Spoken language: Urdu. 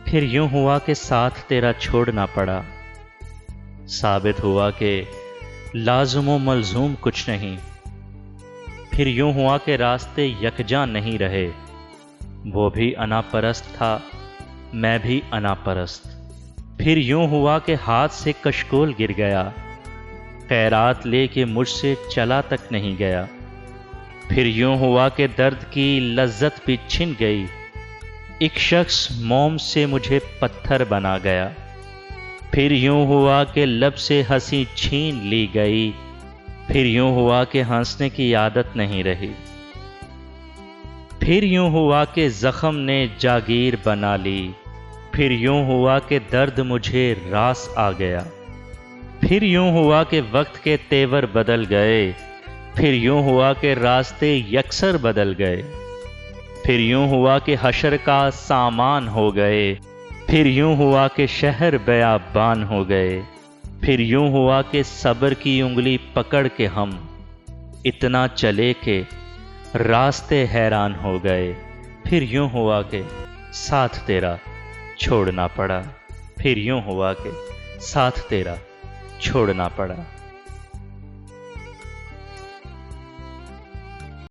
پھر یوں ہوا کہ ساتھ تیرا چھوڑنا پڑا، ثابت ہوا کہ لازم و ملزوم کچھ نہیں۔ پھر یوں ہوا کہ راستے یکجاں نہیں رہے، وہ بھی انا پرست تھا، میں بھی انا پرست۔ پھر یوں ہوا کہ ہاتھ سے کشکول گر گیا، خیرات لے کے مجھ سے چلا تک نہیں گیا۔ پھر یوں ہوا کہ درد کی لذت بھی چھن گئی، ایک شخص موم سے مجھے پتھر بنا گیا۔ پھر یوں ہوا کہ لب سے ہنسی چھین لی گئی، پھر یوں ہوا کہ ہنسنے کی عادت نہیں رہی۔ پھر یوں ہوا کہ زخم نے جاگیر بنا لی، پھر یوں ہوا کہ درد مجھے راس آ گیا۔ پھر یوں ہوا کہ وقت کے تیور بدل گئے، پھر یوں ہوا کہ راستے یکسر بدل گئے۔ پھر یوں ہوا کہ حشر کا سامان ہو گئے، پھر یوں ہوا کہ شہر بیابان ہو گئے۔ پھر یوں ہوا کہ صبر کی انگلی پکڑ کے ہم اتنا چلے کہ راستے حیران ہو گئے۔ پھر یوں ہوا کہ ساتھ تیرا چھوڑنا پڑا، پھر یوں ہوا کہ ساتھ تیرا چھوڑنا پڑا۔